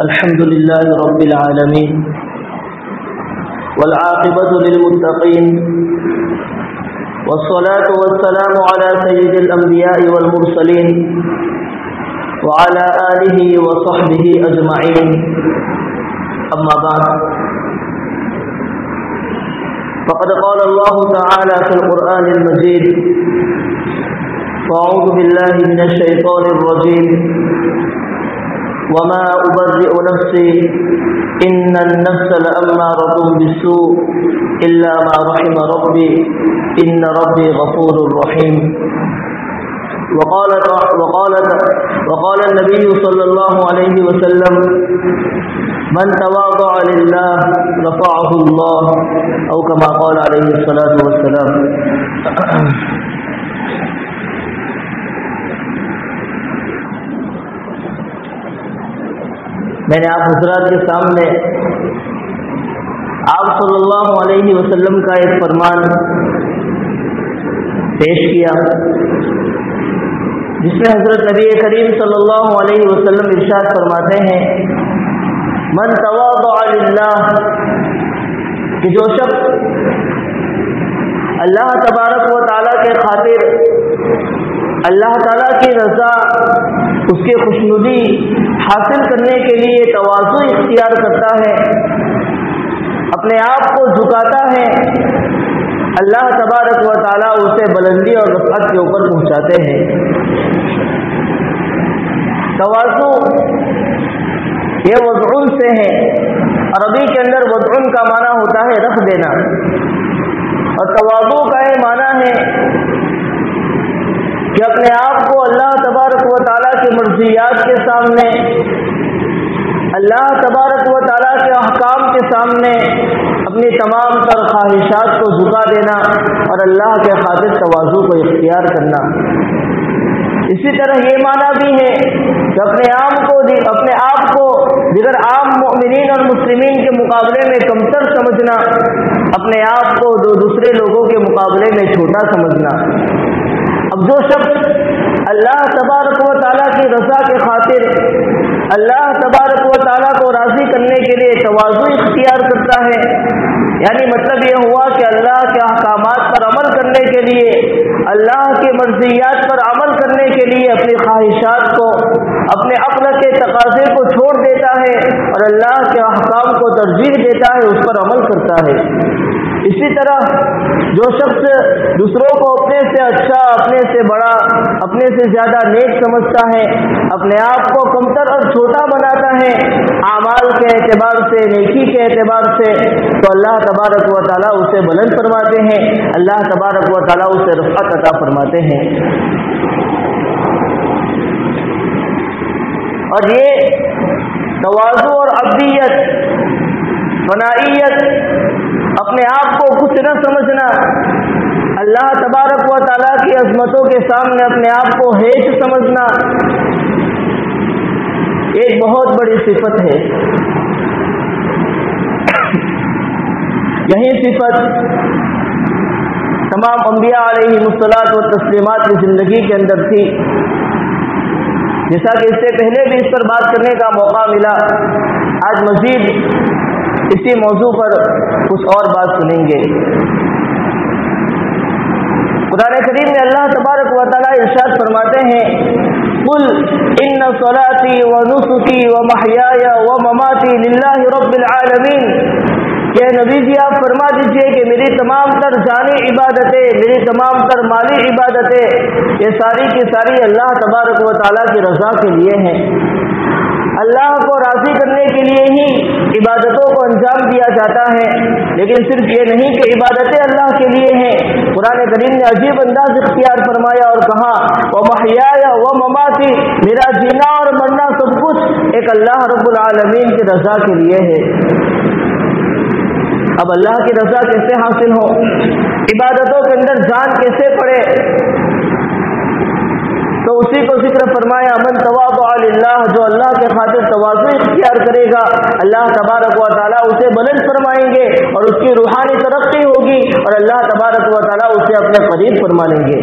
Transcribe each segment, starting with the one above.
الحمد لله رب العالمين والعاقبة للمتقين والصلاة والسلام على سيد الأنبياء والمرسلين وعلى آله وصحبه أجمعين أما بعد فقد قال الله تعالى في القرآن المجيد فأعوذ بالله من الشيطان الرجيم وما أبرئ نفسي إن النفس لأمارة بالسوء إلا ما رحم ربي إن ربي غفور رحيم وقال النبي صلى الله عليه وسلم من تواضع لله رفعه الله أو كما قال عليه الصلاة والسلام. میں نے آپ حضرات کے سامنے آپ صلی اللہ علیہ وسلم کا ایک فرمان پیش کیا جس میں حضرت نبی کریم صلی اللہ علیہ وسلم ارشاد فرماتے ہیں من تواضع للہ کہ جو شخص اللہ تبارک و تعالیٰ کے خاطر اللہ تعالیٰ کی رضا اس کے خوشنودی حاصل کرنے کے لیے تواضع اختیار کرتا ہے اپنے آپ کو جھکاتا ہے اللہ تبارک و تعالیٰ اسے بلندی اور رفعت کے اوپر پہنچاتے ہیں. تواضع یہ وضع سے ہے. عربی کے اندر وضع کا معنی ہوتا ہے رکھ دینا اور تواضع کا یہ معنی ہے کہ اپنے آپ کو اللہ تبارک و تعالیٰ کی مرضیات کے سامنے اللہ تبارک و تعالیٰ کے احکام کے سامنے اپنی تمام تر خواہشات کو جھکا دینا اور اللہ کے خاطر تواضع کو اختیار کرنا. اسی طرح یہ معنی بھی ہے کہ اپنے آپ کو دیگر عام مؤمنین اور مسلمین کے مقابلے میں کمتر سمجھنا اپنے آپ کو دوسرے لوگوں کے مقابلے میں چھوٹا سمجھنا. اب جو شخص اللہ تبارک و تعالیٰ کی رضا کے خاطر اللہ تبارک و تعالیٰ کو راضی کرنے کے لیے تواضع اختیار کرتا ہے یعنی مطلب یہ ہوا کہ اللہ کے احکامات پر عمل کرنے کے لیے اللہ کی مرضیات پر عمل کرنے کے لیے اپنی خواہشات کو اپنے عقل کے تقاضے کو چھوڑ دیتا ہے اور اللہ کے احکام کو ترجیح دیتا ہے اس پر عمل کرتا ہے. اسی طرح جو شخص دوسروں کو اپنے سے اچھا اپنے سے بڑا اپنے سے زیادہ نیک سمجھتا ہے اپنے آپ کو کمتر اور چھوٹا بناتا ہے اعمال کے اعتبار سے نیکی کے اعتبار سے تو اللہ تبارک و تعالیٰ اسے بلند فرماتے ہیں اللہ تبارک و تعالیٰ اسے رفعت عطا فرماتے ہیں. اور یہ تواضع اور عبدیت فنائیت اپنے آپ کو کچھ نہ سمجھنا اللہ تبارک و تعالیٰ کی عظمتوں کے سامنے اپنے آپ کو ہیچ سمجھنا ایک بہت بڑی صفت ہے. یہی صفت تمام انبیاء علیہ الصلاۃ والتسلیمات کی زندگی کے اندر تھی. جیسا کہ اس سے پہلے بھی اس پر بات کرنے کا موقع ملا آج مزید اسی موضوع پر کچھ اور بات سنیں گے. قرآن کریم میں اللہ تبارک و تعالیٰ ارشاد فرماتے ہیں قل ان صلاتی و نسکی و محیای و مماتی للہ رب العالمین کہ نبی جی آپ فرما دیجئے کہ میری تمام تر جانی عبادتیں میری تمام تر مالی عبادتیں یہ ساری کی ساری اللہ تبارک و تعالیٰ کی رضا کے لیے ہیں. اللہ کو راضی کرنے کے لیے ہی عبادتوں کو انجام دیا جاتا ہے لیکن صرف یہ نہیں کہ عبادتیں اللہ کے لیے ہیں. قرآن کریم نے عجیب انداز اختیار فرمایا اور کہا وَمَحْيَايَ وَمَمَاتِي میرا جینا اور مرنا سب کچھ ایک اللہ رب العالمین کی رضا کے لیے ہے. اب اللہ کی رضا کیسے حاصل ہو عبادتوں کے اندر جان کیسے پڑے تو اسی کو ذکر فرمایا من تواضع للہ جو اللہ کے خاطر تواضع اختیار کرے گا اللہ تبارک و تعالیٰ اسے بلند فرمائیں گے اور اس کی روحانی ترقی ہوگی اور اللہ تبارک و تعالیٰ اسے اپنے قریب فرما لیں گے.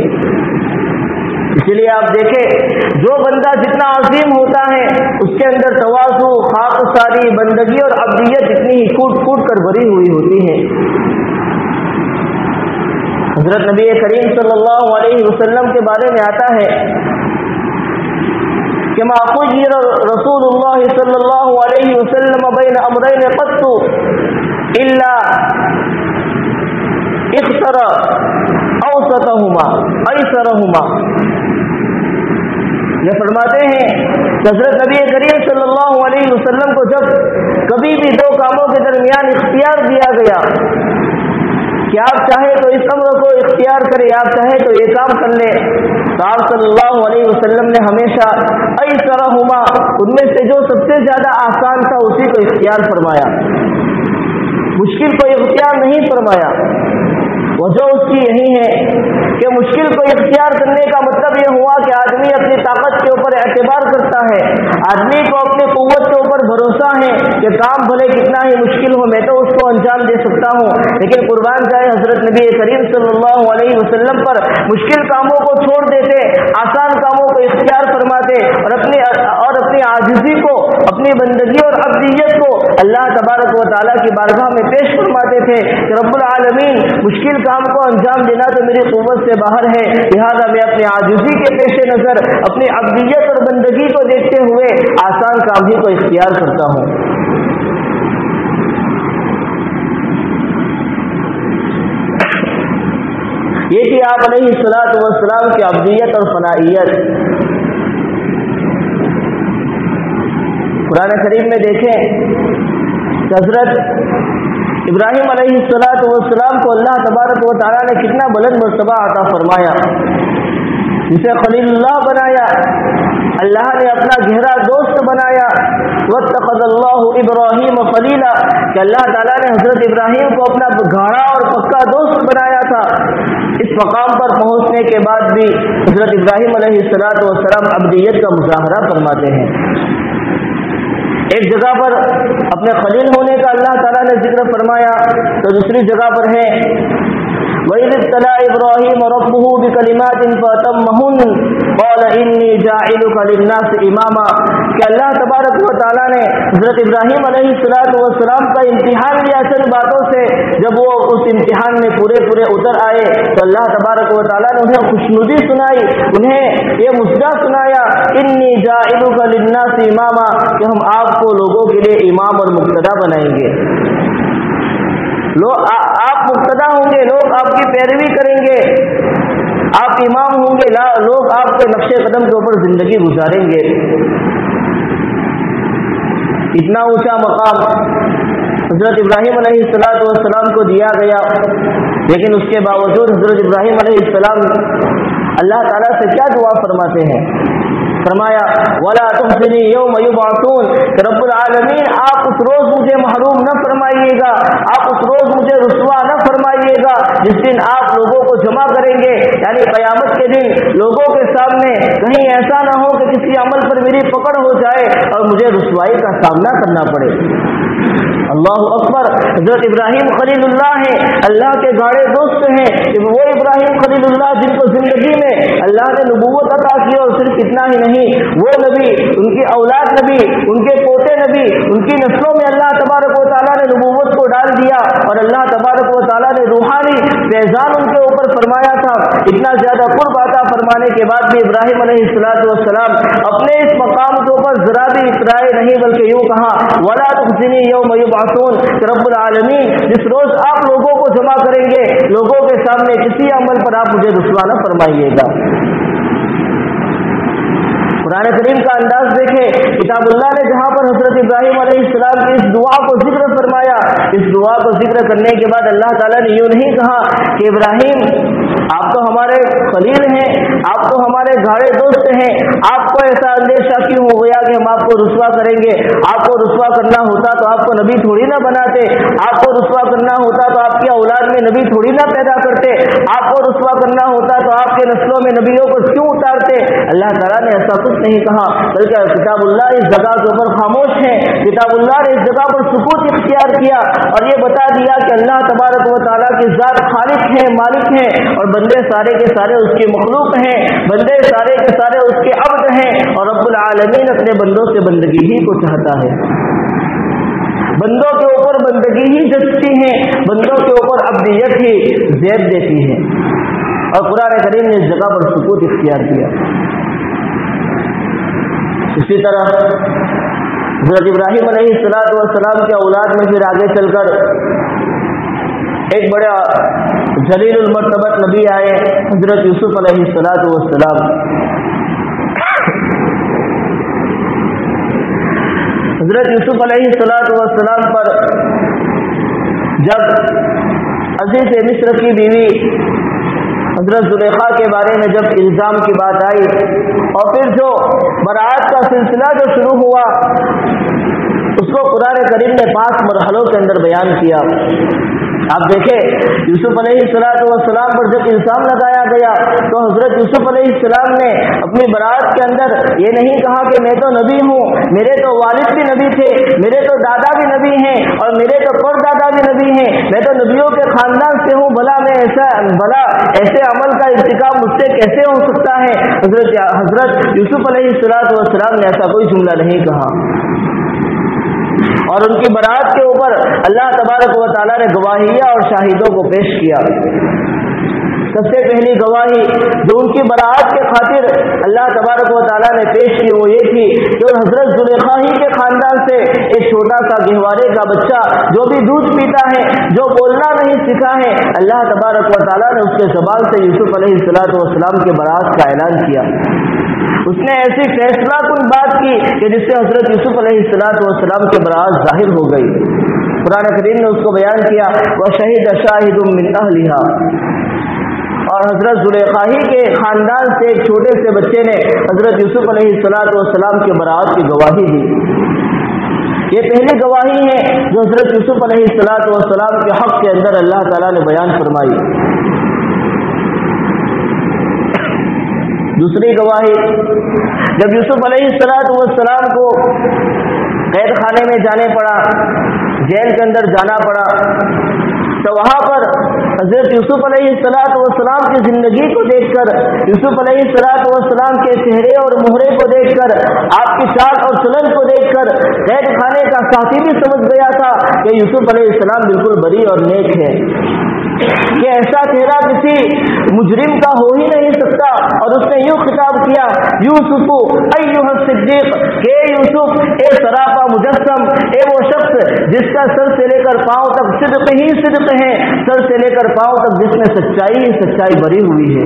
اس لیے آپ دیکھیں جو بندہ جتنا عظیم ہوتا ہے اس کے اندر تواضع، خاکساری، بندگی اور عبدیت اتنی ہی کوٹ کوٹ کر بھری ہوئی ہوتی ہے۔ حضرت نبی کریم صلی اللہ علیہ وسلم کے بارے میں آتا ہے کہ ما خیر رسول اللہ صلی اللہ علیہ وسلم بین امرین قط الا اختر اوسطہما ایسرہما۔ یہ فرماتے ہیں کہ حضرت نبی کریم صلی اللہ علیہ وسلم کو جب کبھی بھی دو کاموں کے درمیان اختیار دیا گیا کہ آپ چاہے تو اس امر کو اختیار کرے، آپ چاہے تو یہ کام کر لے، تو آپ صلی اللہ علیہ وسلم نے ہمیشہ ایسرہما، ان میں سے جو سب سے زیادہ آسان تھا اسی کو اختیار فرمایا، مشکل کو اختیار نہیں فرمایا۔ وجہ اس کی یہی ہے کہ مشکل کو اختیار کرنے کا مطلب یہ ہوا کہ آدمی اپنی طاقت کے اوپر اعتبار کرتا ہے، آدمی کو اپنی قوت کے اوپر بھروسہ ہے کہ کام بھلے کتنا ہی مشکل ہو میں تو اس کو انجام دے سکتا ہوں۔ لیکن قربان جائے حضرت نبی کریم صلی اللہ علیہ وسلم پر مشکل کاموں کو چھوڑ دیتے، آسان کاموں کو اختیار فرماتے اور اپنی عاجزی کو، اپنی بندگی اور عبدیت کو اللہ تبارک و تعالیٰ کی بارگاہ میں پیش فرماتے تھے کہ رب العالمین مشکل کام کو انجام دینا تو میری قوت سے باہر ہے، لہذا میں اپنی عاجزی کے پیش نظر اپنی عبدیت اور بندگی کو دیکھتے ہوئے آسان کام ہی کو اختیار کرتا ہوں۔ یہ تھی آپ علیہ الصلوۃ والسلام کی عبدیت اور فنائیت۔ قرآن کریم میں دیکھیں کہ حضرت ابراہیم علیہ الصلوۃ والسلام کو اللہ تبارک و تعالیٰ نے کتنا بلند مرتبہ عطا فرمایا، جسے خلیل اللہ بنایا، اللہ نے اپنا گہرا دوست بنایا۔ واتخذ اللہ ابراہیم خلیلا، کہ اللہ تعالیٰ نے حضرت ابراہیم کو اپنا گاڑا اور پکا دوست بنایا تھا۔ اس مقام پر پہنچنے کے بعد بھی حضرت ابراہیم علیہ الصلوۃ والسلام عبدیت کا مظاہرہ فرماتے ہیں۔ ایک جگہ پر اپنے خلیل ہونے کا اللہ تعالیٰ نے ذکر فرمایا تو دوسری جگہ پر ہے وَإِذِ ابْتَلَىٰ إِبْرَاهِيمَ رَبُّهُ بِكَلِمَاتٍ فَأَتَمَّهُنَّ قَالَ إِنِّي جَاعِلُكَ لِلنَّاسِ إِمَامًا، کہ اللہ تبارک و تعالیٰ نے حضرت ابراہیم علیہ السلام کا امتحان لیا چند باتوں سے، جب وہ اس امتحان میں پورے اتر آئے تو اللہ تبارک و تعالیٰ نے انہیں خوشنودی سنائی، انہیں یہ مژدہ سنایا إِنِّي جَاعِلُكَ لِلنَّاسِ إِمَامًا، کہ ہم آپ کو لوگوں کے لیے امام اور مقتدی بنائیں گے۔ آپ مقتدی ہوں گے، لوگ آپ کی پیروی کریں گے، آپ امام ہوں گے، لوگ آپ کے نقش قدم کے اوپر زندگی گزاریں گے۔ اتنا اونچا مقام حضرت ابراہیم علیہ السلام کو دیا گیا، لیکن اس کے باوجود حضرت ابراہیم علیہ السلام اللہ تعالیٰ سے کیا دعا فرماتے ہیں؟ فرمایا وَلَا تُخْزِنِي يَوْمَ يُبْعَثُونَ، کہ رب العالمین آپ اس روز مجھے محروم نہ فرمائیے گا، آپ اس روز مجھے رسوا نہ فرمائیے گا جس دن آپ لوگوں کو جمع کریں گے، یعنی قیامت کے دن لوگوں کے سامنے کہیں ایسا نہ ہو کہ کسی عمل پر میری پکڑ ہو جائے اور مجھے رسوائی کا سامنا کرنا پڑے۔ اللہ اکبر، حضرت ابراہیم خلیل اللہ ہیں، اللہ کے گاڑے دوست ہیں، وہ ابراہیم خلیل اللہ جن کو زندگی میں اللہ نے نبوت عطا کی، اور صرف اتنا ہی نہیں، وہ نبی، ان کی اولاد نبی، ان کے پوتے نبی، ان کی نسلوں میں اللہ تبارک و تعالیٰ نے نبوت کو ڈال دیا، اور اللہ تبارک و تعالیٰ نے روحانی فیضان ان کے اوپر فرمایا تھا۔ اتنا زیادہ قرب عطا فرمانے کے بعد بھی ابراہیم علیہ السلام اپنے اس مقام کے اوپر ذرا بھی اترائے نہیں، بلکہ یوں کہا وَلَا تُخْزِنِي يَوْمَ يُبْعَثُونَ، کہ رب العالمین جس روز آپ لوگوں کو جمع کریں گے، لوگوں کے سامنے کسی عمل پر آپ مجھے رسوا نہ فرمائیے گا۔ قرآن کریم کا انداز دیکھیں، کتاب اللہ نے جہاں پر حضرت ابراہیم علیہ السلام کی اس دعا کو ذکر فرمایا، اس دعا کو ذکر کرنے کے بعد اللہ تعالیٰ نے یوں نہیں کہا کہ ابراہیم آپ تو ہمارے خلیل ہیں، آپ تو ہمارے گھاڑے دوست ہیں، آپ کو ایسا اندیشہ کیوں ہو گیا کہ ہم آپ کو رسوا کریں گے؟ آپ کو رسوا کرنا ہوتا تو آپ کو نبی تھوڑی نہ بناتے، آپ کو رسوا کرنا ہوتا تو آپ کی اولاد میں نبی تھوڑی نہ پیدا کرتے، آپ کو رسوا کرنا ہوتا تو آپ کے نسلوں میں نبیوں کو کیوں اتارتے؟ اللہ تعالیٰ نے ایسا کچھ نہیں کہا، بلکہ کتاب اللہ اس جگہ کے اوپر خاموش ہے، کتاب اللہ نے اس جگہ پر سکوت اختیار کیا اور یہ بتا دیا کہ اللہ تبارک و تعالیٰ کی ذات خالق ہے، مالک ہے، اور بندے سارے کے سارے اس کی مخلوق ہیں، بندے سارے العالمین اپنے بندوں سے بندگی ہی کو چاہتا ہے، بندوں کے اوپر بندگی ہی جچتی ہے، بندوں کے اوپر عبدیت ہی زیب دیتی ہے۔ اور قرآن کریم نے اس جگہ پر سکوت اختیار کیا۔ اسی طرح حضرت ابراہیم علیہ السلام کے اولاد میں پھر آگے چل کر ایک بڑا جلیل المرتبت نبی آئے، حضرت یوسف علیہ السلام۔ حضرت یوسف علیہ السلام پر جب عزیز مصر کی بیوی حضرت زلیخا کے بارے میں جب الزام کی بات آئی، اور پھر جو برات کا سلسلہ جو شروع ہوا، اس کو قرآن کریم نے 5 مرحلوں کے اندر بیان کیا۔ آپ دیکھیں یوسف علیہ السلام پر جب الزام لگایا گیا تو حضرت یوسف علیہ السلام نے اپنی برات کے اندر یہ نہیں کہا کہ میں تو نبی ہوں، میرے تو والد بھی نبی تھے، میرے تو دادا بھی نبی ہیں، اور میرے تو پردادا بھی نبی ہیں، میں تو نبیوں کے خاندان سے ہوں، بھلا ایسے عمل کا ارتکاب مجھ سے کیسے ہو سکتا ہے۔ حضرت یوسف علیہ السلام نے ایسا کوئی جملہ نہیں کہا، اور ان کی برات کے اوپر اللہ تبارک و تعالیٰ نے گواہیاں اور شاہدوں کو پیش کیا۔ سب سے پہلی گواہی جو ان کی برات کے خاطر اللہ تبارک و تعالیٰ نے پیش کی وہ یہ تھی کہ حضرت زلیخا ہی کے خاندان سے ایک چھوٹا سا گہوارے کا بچہ جو بھی دودھ پیتا ہے، جو بولنا نہیں سیکھا ہے، اللہ تبارک و تعالیٰ نے اس کے زبان سے یوسف علیہ السلام کے برات کا اعلان کیا۔ اس نے ایسی فیصلہ کن بات کی کہ جس سے حضرت یوسف علیہ السلام کے برات ظاہر ہو گئی۔ قرآن کریم نے اس کو بیان کیا وَشَهِدَ شَاهِدٌ مِّنْ أَهْلِهَا، اور حضرت زلیخا ہی کے خاندان سے ایک چھوٹے سے بچے نے حضرت یوسف علیہ السلام کے برات کی گواہی دی۔ یہ پہلی گواہی ہے جو حضرت یوسف علیہ السلام کے حق کے اندر اللہ تعالیٰ نے بیان فرمائی۔ دوسری گواہی، جب یوسف علیہ السلام کو قید خانے میں جانے پڑا، جیل کے اندر جانا پڑا، تو وہاں پر حضرت یوسف علیہ السلام کی زندگی کو دیکھ کر، یوسف علیہ السلام کے چہرے اور مہرے کو دیکھ کر، آپ کی چال اور چلن کو دیکھ کر قید خانے کا ساتھی بھی سمجھ گیا تھا کہ یوسف علیہ السلام بالکل بری اور نیک ہے، کہ ایسا چہرہ کسی مجرم کا ہو ہی نہیں سکتا۔ اور اس نے یوں خطاب کیا یوسف ایھا الصدیق، کہ یوسف اے سراپا مجسم، اے وہ شخص جس کا سر سے لے کر پاؤں تک صدق ہی صدق ہے، سر سے لے کر پاؤں تک جس میں سچائی ہی سچائی بری ہوئی ہے۔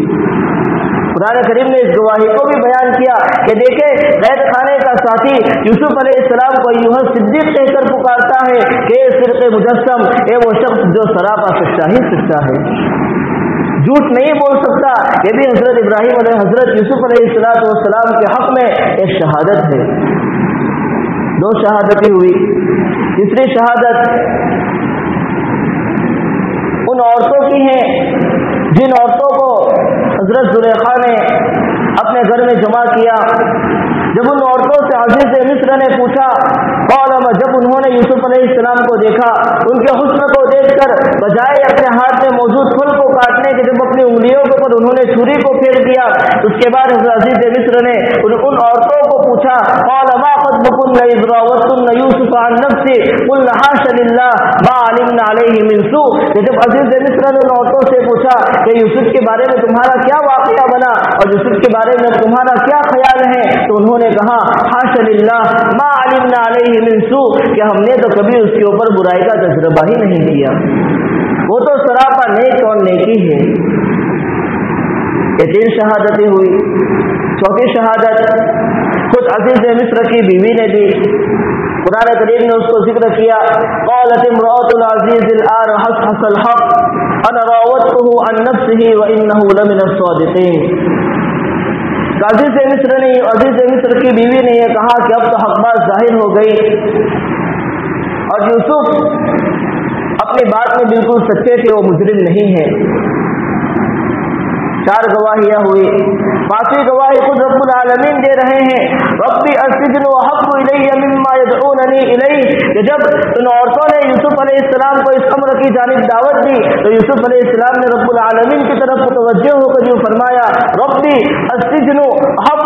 قرآن کریم نے اس گواہی کو بھی بیان کیا کہ دیکھیں قید خانے کا ساتھی یوسف علیہ السلام کو ایھا صدیق کہہ کر پکارتا ہے کہ صدق مجسم، اے وہ شخص جو سراپا سچا ہی سچا ہے، جھوٹ نہیں بول سکتا۔ یہ بھی حضرت یوسف علیہ السلام کے حق میں ایک شہادت ہے۔ 2 شہادتیں ہوئی۔ تیسری شہادت ان عورتوں کی ہیں جن عورتوں کو حضرت زلیخا نے اپنے گھر میں جمع کیا۔ جب ان عورتوں سے عزیز مصر نے پوچھا، جب انہوں نے یوسف علیہ السلام کو دیکھا، ان کے حسن کو دیکھ کر بجائے اپنے ہاتھ میں موجود پھل کو کاٹنے کے جب اپنی انگلیوں کے اوپر انہوں نے چھری کو پھیر دیا، اس کے بعد حضرت عزیز مصر نے ان عورتوں کو پوچھا، قال ما خطبكن اذ راوتن يوسف عن نفسه قلنا حاش لله ما علمنا عليه من سوء، کہ جب عزیز مصر نے ان عورتوں سے پوچھا کہ یوسف کے بارے میں تمہارا کیا واقعہ بنا اور یوسف کے بارے میں تمہارا کیا خیال ہے، تو انہوں نے کہا حاش للہ ما علمنا علیہ من سوء، کہ ہم نے تو کبھی اس کے اوپر برائی کا تجربہ ہی نہیں کیا، وہ تو سراپا نیک اور نیکی ہے۔ یہ 3 شہادتیں ہوئی۔ 4تھی شہادت خود عزیز مصر کی بیوی نے دی۔ قرآن کریم نے اس کو ذکر کیا، قالت امرأة العزیز الآن حصحص الحق انا راودته عن نفسه وانه لمن الصادقین۔ عزیز مصر کی بیوی نے یہ کہا کہ اب تو حق بات ظاہر ہو گئی اور یوسف اپنی بات میں بالکل سچے تھے، وہ مجرم نہیں ہے۔ 4 گواہیاں ہوئی۔ 5ویں گواہی خود رب العالمین دے رہے ہیں، ربی السجن احب الی مما یدعوننی الیہ، کہ جب ان عورتوں نے یوسف علیہ السلام کو اس امر کی جانب دعوت دی تو یوسف علیہ السلام نے رب العالمین کی طرف متوجہ ہو کر یوں فرمایا، ربی السجن احب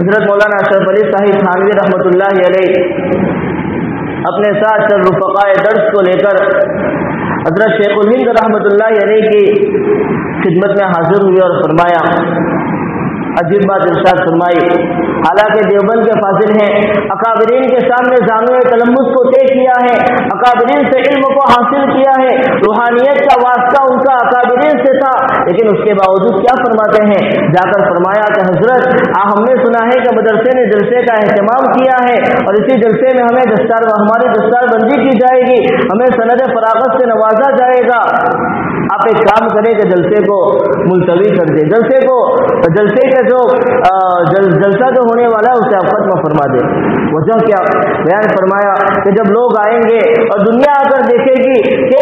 حضرت مولانا اشرف علی صاحب تھانوی رحمۃ اللہ علیہ اپنے ساتھ چند رفقائے درس کو لے کر حضرت شیخ الہند رحمۃ اللہ علیہ کی خدمت میں حاضر ہوئے اور فرمایا، عجیب بات ارشاد فرمائی، حالانکہ دیوبند کے فاضل ہیں، اکابرین کے سامنے زانوئے تلمس کو طے کیا ہے، اکابرین سے علم کو حاصل کیا ہے، روحانیت کا واسطہ ان کا اکابرین سے تھا، لیکن اس کے باوجود کیا فرماتے ہیں؟ جا کر فرمایا کہ حضرت ہم نے سنا ہے کہ مدرسے نے جلسے کا اہتمام کیا ہے اور اسی جلسے میں ہمیں ہماری دستار بندی کی جائے گی، ہمیں سند فراغت سے نوازا جائے گا، آپ ایک کام کریں کہ جلسے کو ملتوی کر دیں، جلسے کا جو جلسہ جو ہونے والا ہے اسے آپ ختم فرما دیں۔ وجہ کیا بیان فرمایا کہ جب لوگ آئیں گے اور دنیا آ کر دیکھے گی کہ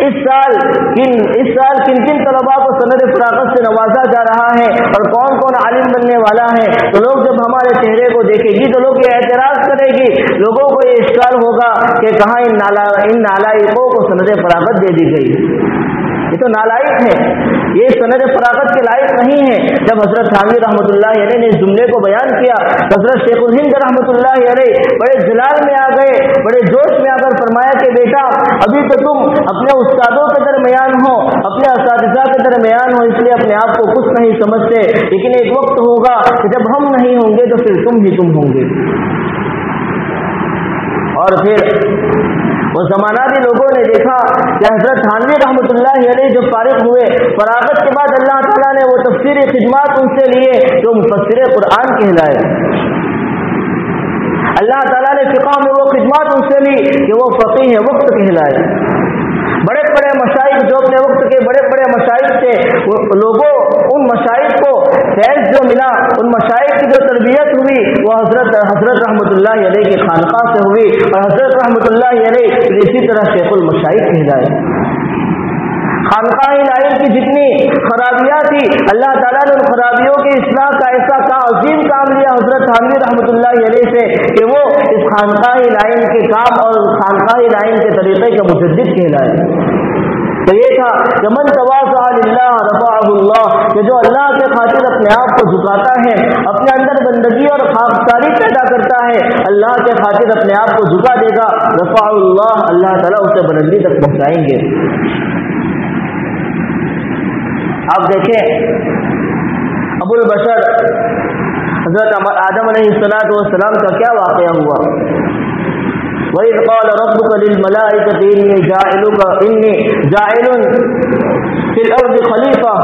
اس سال کن کن طلباء کو سند فراغت سے نوازا جا رہا ہے اور کون کون عالم بننے والا ہے، تو لوگ جب ہمارے چہرے کو دیکھے گی تو لوگ یہ اعتراض کرے گی، لوگوں کو یہ اشکال ہوگا کہ کہاں ان نالائقوں کو سند فراغت دے دی گئی، یہ تو نالائق ہے، یہ سند فراغت کے لائق نہیں ہے۔ جب حضرت تھانوی رحمۃ اللہ علیہ نے اس جملے کو بیان کیا، حضرت شیخ الہند رحمۃ اللہ علیہ بڑے جلال میں آ گئے، بڑے جوش میں آ کر فرمایا کہ بیٹا ابھی تو تم اپنے استادوں کے درمیان ہو، اپنے اساتذہ کے درمیان ہو، اس لیے اپنے آپ کو کچھ نہیں سمجھتے، لیکن ایک وقت ہوگا کہ جب ہم نہیں ہوں گے تو پھر تم ہی تم ہوں گے۔ اور پھر وہ زمانہ بھی لوگوں نے دیکھا کہ حضرت تھانوی رحمۃ اللہ علیہ جو فارغ ہوئے، فراغت کے بعد اللہ تعالیٰ نے وہ تفسیری خدمات ان سے لیے جو مفسر قرآن کہلائے، اللہ تعالیٰ نے فقہ میں وہ خدمات ان سے لی کہ وہ فقیہ وقت کہلائے۔ بڑے بڑے مشائخ جو اپنے وقت کے بڑے بڑے مشائخ تھے، لوگوں ان مشائخ کو فیض جو ملا، ان مشائخ کی جو تربیت ہوئی وہ حضرت رحمۃ اللہ علیہ کی خانقاہ سے ہوئی، اور حضرت رحمۃ اللہ علیہ اسی طرح شیخ المشائخ کہلائے۔ خانقاہ الہی کی جتنی خرابیاں تھی، اللہ تعالیٰ نے ان خرابیوں کی اصلاح کا ایسا عظیم کام لیا حضرت تھانوی رحمۃ اللہ علیہ سے کہ وہ اس خانقاہ الہی کے کام اور خانقاہ الہی کے طریقے کا مجدد کہلائے۔ تو یہ تھا کہ من تواضع للہ رفعہ اللہ، کہ جو اللہ کے خاطر اپنے آپ کو جھکاتا ہے، اپنے اندر بندگی اور خاکساری پیدا کرتا ہے، اللہ کے خاطر اپنے آپ کو جھکا دے گا، رفعہ اللہ، اللہ تعالیٰ اسے بلندی تک پہنچائیں گے۔ آپ دیکھیں ابو البشر حضرت آدم علیہ السلام کا کیا واقعہ ہوا۔ وَإِذْ قَالَ رَبُّكَ لِلْمَلَائِكَةِ إِنِّي جَاعِلٌ فِي الْأَرْضِ خَلِيفَةً،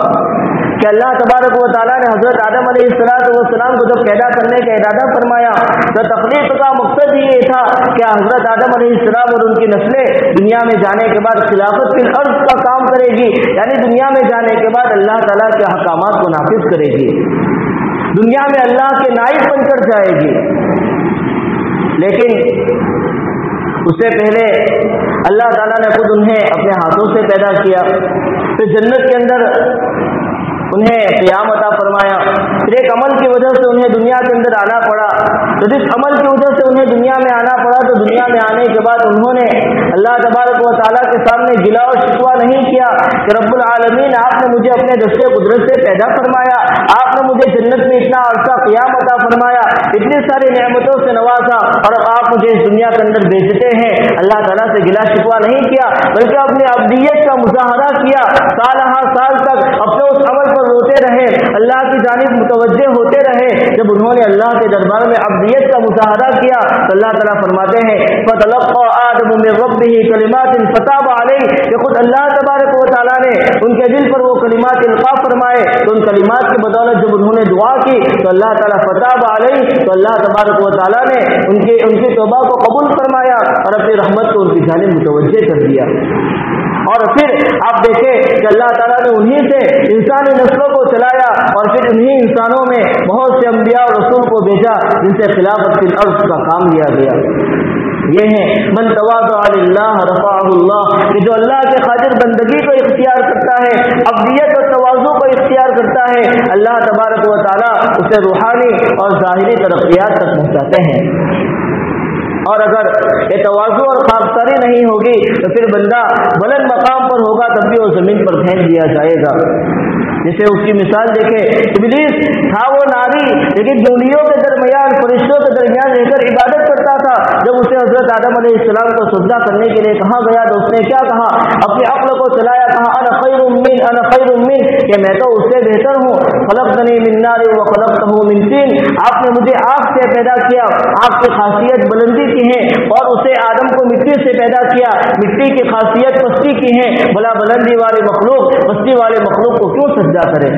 کہ اللہ تبارک و تعالیٰ نے حضرت آدم علیہ السلام کو جب پیدا کرنے کا ارادہ فرمایا تو تخلیق کا مقصد ہی یہ تھا کہ حضرت آدم علیہ السلام اور ان کی نسلیں دنیا میں جانے کے بعد خلافت فی الارض کا کام کرے گی، یعنی دنیا میں جانے کے بعد اللہ تعالیٰ کے احکامات کو نافذ کرے گی، دنیا میں اللہ کے نائب بن کر جائے گی۔ لیکن اس سے پہلے اللہ تعالیٰ نے خود انہیں اپنے ہاتھوں سے پیدا کیا، پھر جنت کے اندر انہیں قیام عطا فرمایا، پھر ایک عمل کی وجہ سے انہیں دنیا کے اندر آنا پڑا، تو جس عمل کی وجہ سے انہیں دنیا میں آنا پڑا تو دنیا میں آنے کے بعد انہوں نے اللہ تبارک و تعالیٰ کے سامنے گلا اور شکوہ نہیں کیا کہ رب العالمین آپ نے مجھے اپنے دست قدرت سے پیدا فرمایا، آپ نے مجھے جنت میں اتنا عرصہ قیام عطا فرمایا، اتنی ساری نعمتوں سے نوازا اور آپ مجھے اس دنیا کے اندر بھیجتے ہیں، اللہ تعالیٰ سے گلا شکوہ نہیں کیا بلکہ اپنی عبدیت کا مظاہرہ کیا، سالہ سال تک اپنے اس عمل پر روتے رہے، اللہ کی جانب متوجہ ہوتے رہے۔ جب انہوں نے اللہ کے دربار میں عبدیت کا مظاہرہ کیا تو اللہ تعالیٰ فرماتے ہیں فَتَلَقَّى آدَمُ مِن رَّبِّهِ كَلِمَاتٍ فَتَابَ عَلَيْهِ، کہ خود اللہ تبارک و تعالیٰ نے ان کے دل پر وہ کلمات القاء فرمائے، تو ان کلمات کی بدولت جب انہوں نے دعا کی تو اللہ تعالیٰ فَتَابَ عَلَيْهِ، تو اللہ تبارک و تعالیٰ نے ان کی توبہ کو قبول فرمایا اور اپنی رحمت کو ان کی جانب متوجہ کر دیا۔ اور پھر آپ دیکھیں کہ اللہ تعالیٰ نے انہی سے انسانی نسلوں کو چلایا اور پھر انہی انسانوں میں بہت سے انبیاء اور رسول کو بھیجا جن سے خلافت فی الارض کا کام لیا گیا۔ یہ ہے من تواضع للہ رفعہ اللہ، کہ جو اللہ کے خاطر بندگی کو اختیار کرتا ہے، عبدیت اور تواضع کو اختیار کرتا ہے، اللہ تبارک و تعالیٰ اسے روحانی اور ظاہری ترقیات تک پہنچاتے ہیں۔ اور اگر یہ تواضع اور خاکساری نہیں ہوگی تو پھر بندہ بلند مقام پر ہوگا تب بھی وہ زمین پر پھینک دیا جائے گا۔ جسے اس کی مثال دیکھے، ابلیس تھا وہ ناری لیکن دنیوں کے درمیان فرشتوں کے درمیان رہ کر عبادت کرتا تھا۔ جب اسے حضرت آدم علیہ السلام کو سجدہ کرنے کے لیے کہا گیا تو اس نے کیا کہا؟ اپنی عقل کو چلایا، کہا انا خیر من، انا خیر من، کہ میں تو اس سے بہتر ہوں۔ خلقتنی من نار وخلقتہ من طین، آپ نے مجھے آگ سے پیدا کیا، آگ کی خاصیت بلندی کی ہے، اور اسے آدم کو مٹی سے پیدا کیا، مٹی کی خاصیت پستی کی ہے، بلا بلندی والے مخلوق پستی والے مخلوق کو کیوں سجدہ کرے؟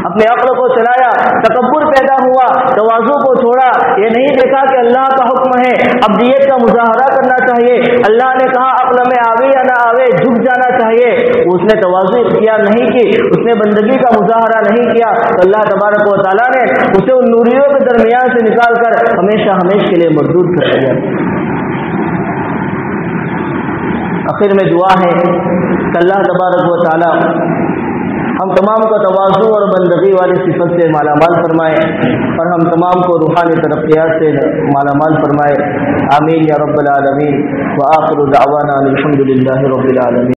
اپنے عقل کو چلایا، تکبر پیدا ہوا، تواضع کو چھوڑا، یہ نہیں دیکھا کہ اللہ کا حکم ہے، ابدیت کا مظاہرہ کرنا چاہیے، اللہ نے کہا عقل میں آوے یا نہ آوے جھک جانا چاہیے، اس نے تواضع اختیار نہیں کی، اس نے بندگی کا مظاہرہ نہیں کیا، تو اللہ تبارک و تعالیٰ نے اسے ان نوریوں کے درمیان سے نکال کر ہمیشہ ہمیشہ کے لیے مردود کر دیا۔ آخر میں دعا ہے کہ اللہ تبارک و تعالیٰ ہم تمام کو تواضع اور بندگی والی صفت سے مالا مال فرمائے، اور ہم تمام کو روحانی ترقیات سے مالا مال فرمائے، آمین یا رب العالمین۔ وآخر دعوانا الحمد للہ رب العالمین۔